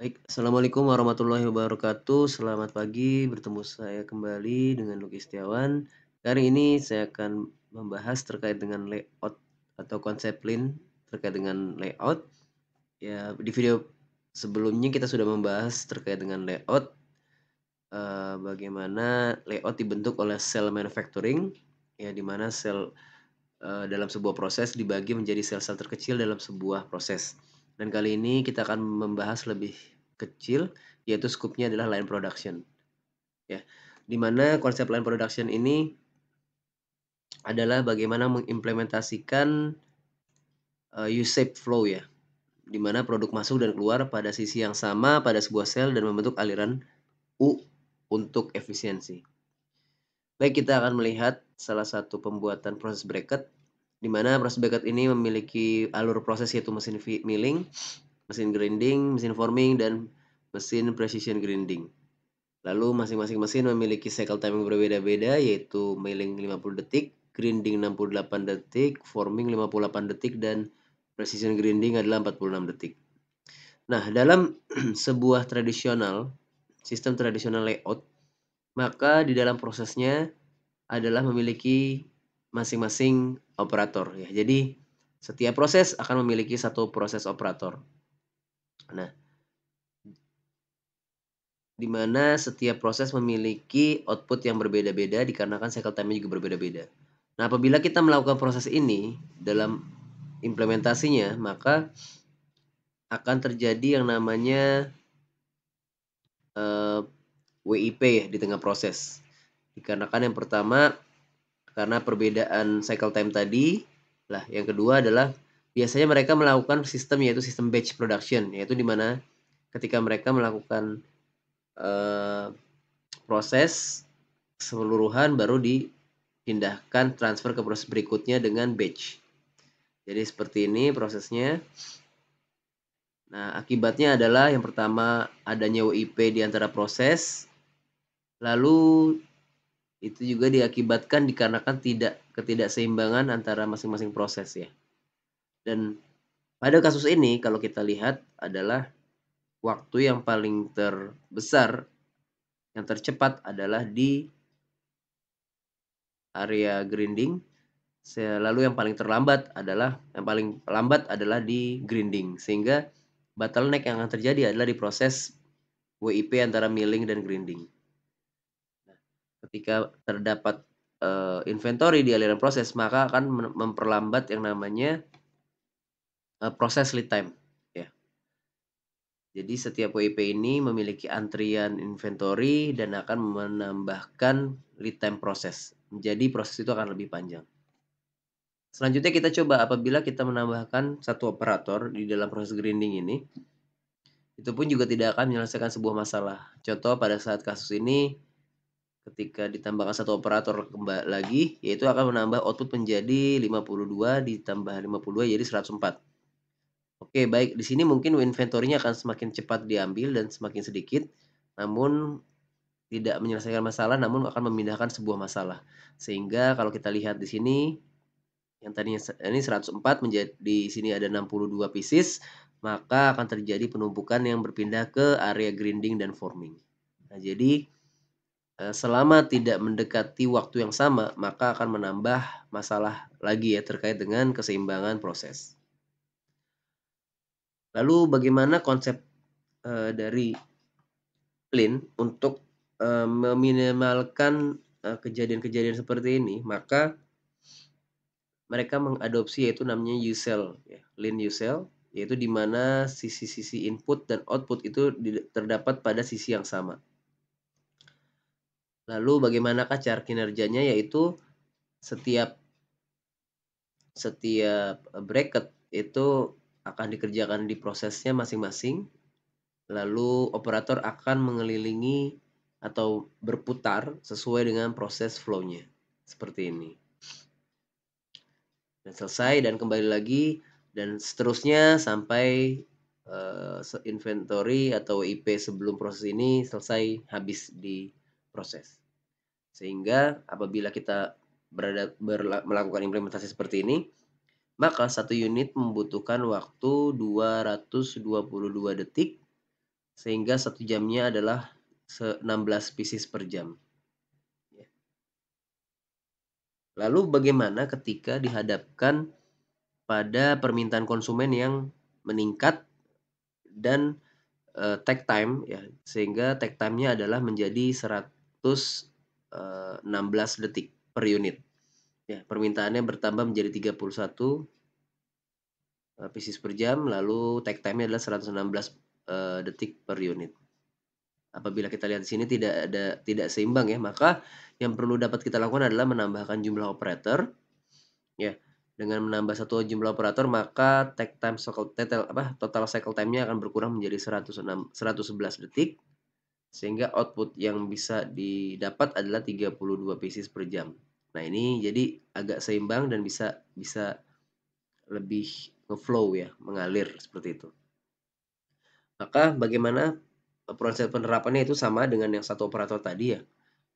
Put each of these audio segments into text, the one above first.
Baik, assalamualaikum warahmatullahi wabarakatuh. Selamat pagi, bertemu saya kembali dengan Luki Setiawan. Kali ini saya akan membahas terkait dengan layout atau konsep Lean terkait dengan layout. Ya, di video sebelumnya kita sudah membahas terkait dengan layout, bagaimana layout dibentuk oleh sel manufacturing, ya di mana sel dalam sebuah proses dibagi menjadi sel-sel terkecil dalam sebuah proses. Dan kali ini kita akan membahas lebih kecil, yaitu skupnya adalah line production. Ya, di mana konsep line production ini adalah bagaimana mengimplementasikan U-shape flow ya, di mana produk masuk dan keluar pada sisi yang sama pada sebuah sel dan membentuk aliran U untuk efisiensi. Baik, kita akan melihat salah satu pembuatan proses bracket, di mana proses bracket ini memiliki alur proses yaitu mesin milling, mesin grinding, mesin forming, dan mesin precision grinding. Lalu masing-masing mesin memiliki cycle time yang berbeda-beda, yaitu milling 50 detik, grinding 68 detik, forming 58 detik, dan precision grinding adalah 46 detik. Nah, dalam sebuah sistem tradisional layout, maka di dalam prosesnya adalah memiliki masing-masing operator ya. Jadi setiap proses akan memiliki satu proses operator. Nah, di mana setiap proses memiliki output yang berbeda-beda dikarenakan cycle time-nya juga berbeda-beda. Nah, apabila kita melakukan proses ini dalam implementasinya, maka akan terjadi yang namanya WIP ya di tengah proses. Dikarenakan yang pertama karena perbedaan cycle time tadi, lah yang kedua adalah biasanya mereka melakukan sistem yaitu sistem batch production, yaitu di mana ketika mereka melakukan proses keseluruhan baru dipindahkan transfer ke proses berikutnya dengan batch. Jadi seperti ini prosesnya. Nah, akibatnya adalah yang pertama adanya WIP di antara proses, lalu itu juga diakibatkan dikarenakan ketidakseimbangan antara masing-masing proses ya. Dan pada kasus ini kalau kita lihat adalah waktu yang paling terbesar, yang tercepat adalah di area grinding, lalu yang paling lambat adalah di grinding, sehingga bottleneck yang akan terjadi adalah di proses WIP antara milling dan grinding. Nah, ketika terdapat inventory di aliran proses, maka akan memperlambat yang namanya proses lead time ya. Jadi setiap WIP ini memiliki antrian inventory dan akan menambahkan lead time proses. Jadi proses itu akan lebih panjang. Selanjutnya kita coba apabila kita menambahkan satu operator di dalam proses grinding ini, itu pun juga tidak akan menyelesaikan sebuah masalah. Contoh pada saat kasus ini, ketika ditambahkan satu operator kembali lagi, yaitu akan menambah output menjadi 52 ditambah 52 jadi 104. Oke, baik. Di sini mungkin inventory-nya akan semakin cepat diambil dan semakin sedikit, namun tidak menyelesaikan masalah, namun akan memindahkan sebuah masalah. Sehingga kalau kita lihat di sini, yang tadinya ini 104 menjadi di sini ada 62 pieces, maka akan terjadi penumpukan yang berpindah ke area grinding dan forming. Nah, jadi selama tidak mendekati waktu yang sama, maka akan menambah masalah lagi ya terkait dengan keseimbangan proses. Lalu bagaimana konsep dari Lean untuk meminimalkan kejadian-kejadian seperti ini? Maka mereka mengadopsi yaitu namanya U-cell ya, Lean U-cell, yaitu di mana sisi-sisi input dan output itu terdapat pada sisi yang sama. Lalu bagaimanakah cara kinerjanya, yaitu setiap bracket itu akan dikerjakan di prosesnya masing-masing, lalu operator akan mengelilingi atau berputar sesuai dengan proses flow-nya. Seperti ini. Dan selesai dan kembali lagi dan seterusnya sampai inventory atau WIP sebelum proses ini selesai habis di proses. Sehingga apabila kita melakukan implementasi seperti ini, maka satu unit membutuhkan waktu 222 detik sehingga 1 jamnya adalah 16 pieces per jam. Ya. Lalu bagaimana ketika dihadapkan pada permintaan konsumen yang meningkat dan take time ya, sehingga take time-nya adalah menjadi 116 detik per unit. Ya, permintaannya bertambah menjadi 31 pieces per jam, lalu take time-nya adalah 116 detik per unit. Apabila kita lihat di sini tidak seimbang ya, maka yang perlu dapat kita lakukan adalah menambahkan jumlah operator ya. Dengan menambah satu jumlah operator, maka total cycle time-nya akan berkurang menjadi 111 detik, sehingga output yang bisa didapat adalah 32 pieces per jam. Nah, ini jadi agak seimbang dan bisa lebih ngeflow ya, mengalir seperti itu. Maka bagaimana proses penerapannya itu sama dengan yang satu operator tadi ya,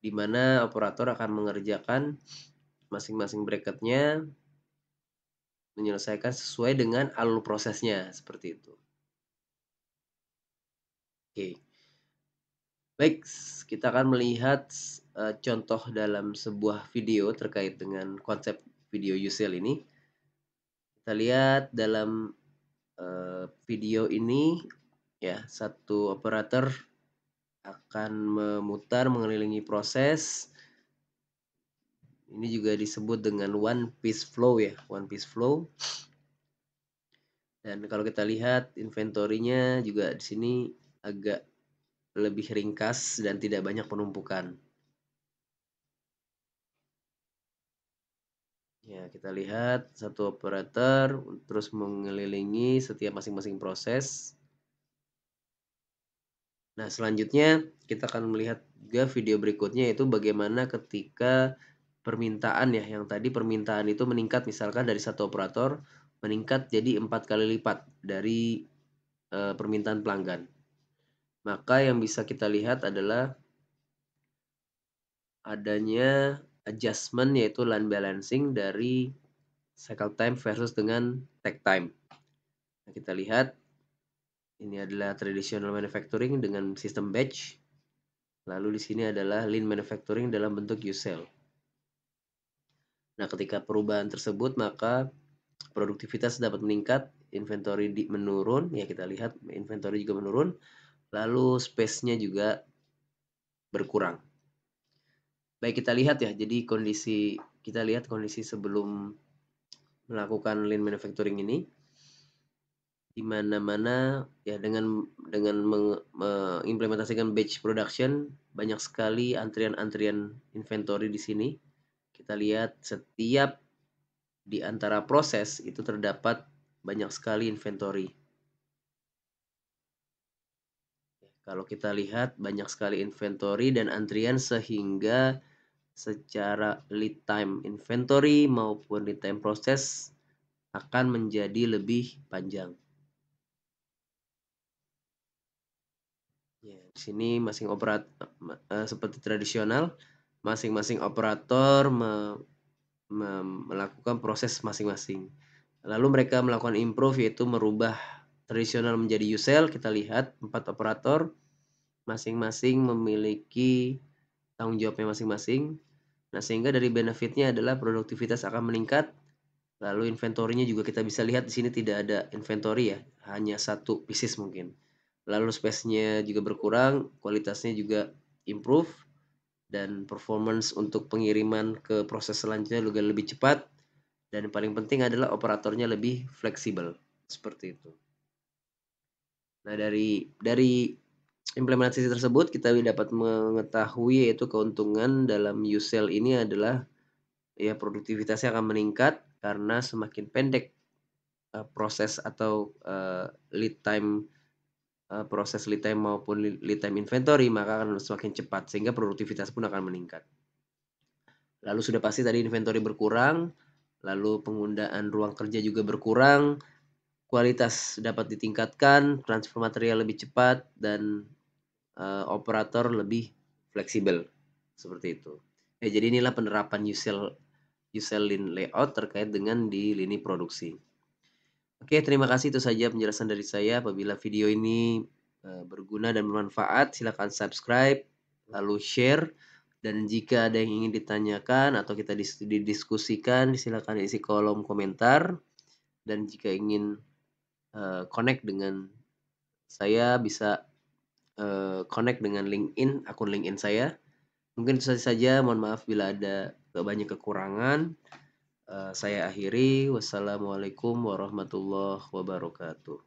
di mana operator akan mengerjakan masing-masing bracketnya, menyelesaikan sesuai dengan alur prosesnya seperti itu. Oke. Baik, kita akan melihat contoh dalam sebuah video terkait dengan konsep video UCL ini. Kita lihat dalam video ini ya, satu operator akan memutar mengelilingi proses. Ini juga disebut dengan one piece flow ya, one piece flow. Dan kalau kita lihat inventory-nya juga di sini agak lebih ringkas dan tidak banyak penumpukan. Ya, kita lihat satu operator terus mengelilingi setiap masing-masing proses. Nah, selanjutnya kita akan melihat juga video berikutnya, yaitu bagaimana ketika permintaan ya, yang tadi permintaan itu meningkat misalkan dari satu operator meningkat jadi 4 kali lipat dari permintaan pelanggan. Maka yang bisa kita lihat adalah adanya adjustment, yaitu line balancing dari cycle time versus dengan take time. Nah, kita lihat ini adalah traditional manufacturing dengan sistem batch. Lalu di sini adalah lean manufacturing dalam bentuk U-cell. Nah, ketika perubahan tersebut maka produktivitas dapat meningkat, inventory menurun, ya kita lihat inventory juga menurun, lalu space-nya juga berkurang. Baik, kita lihat ya, jadi kita lihat kondisi sebelum melakukan lean manufacturing ini, di mana-mana ya dengan mengimplementasikan batch production, banyak sekali antrian-antrian inventory di sini. Kita lihat setiap di antara proses itu terdapat banyak sekali inventory. Kalau kita lihat banyak sekali inventory dan antrian, sehingga secara lead time inventory maupun lead time proses akan menjadi lebih panjang. Ya, di sini seperti tradisional, masing-masing operator melakukan proses masing-masing. Lalu mereka melakukan improve, yaitu merubah tradisional menjadi U-cell. Kita lihat 4 operator masing-masing memiliki tanggung jawabnya masing-masing. Nah, sehingga dari benefitnya adalah produktivitas akan meningkat. Lalu inventory-nya juga kita bisa lihat di sini tidak ada inventory ya, hanya satu pieces mungkin. Lalu space-nya juga berkurang, kualitasnya juga improve, dan performance untuk pengiriman ke proses selanjutnya juga lebih cepat, dan paling penting adalah operatornya lebih fleksibel seperti itu. Nah, dari implementasi tersebut kita dapat mengetahui yaitu keuntungan dalam U-cell ini adalah ya, produktivitasnya akan meningkat karena semakin pendek proses atau lead time proses lead time maupun lead time inventory, maka akan semakin cepat sehingga produktivitas pun akan meningkat. Lalu sudah pasti tadi inventory berkurang, lalu penggunaan ruang kerja juga berkurang, kualitas dapat ditingkatkan, transfer material lebih cepat, dan operator lebih fleksibel seperti itu. Jadi inilah penerapan U-cell lean layout terkait dengan di lini produksi. Oke, terima kasih, itu saja penjelasan dari saya. Apabila video ini berguna dan bermanfaat, silakan subscribe, lalu share. Dan jika ada yang ingin ditanyakan atau kita didiskusikan, silakan isi kolom komentar. Dan jika ingin connect dengan saya, bisa connect dengan LinkedIn, akun LinkedIn saya. Mungkin itu saja, mohon maaf bila ada banyak kekurangan. Saya akhiri. Wassalamualaikum warahmatullahi wabarakatuh.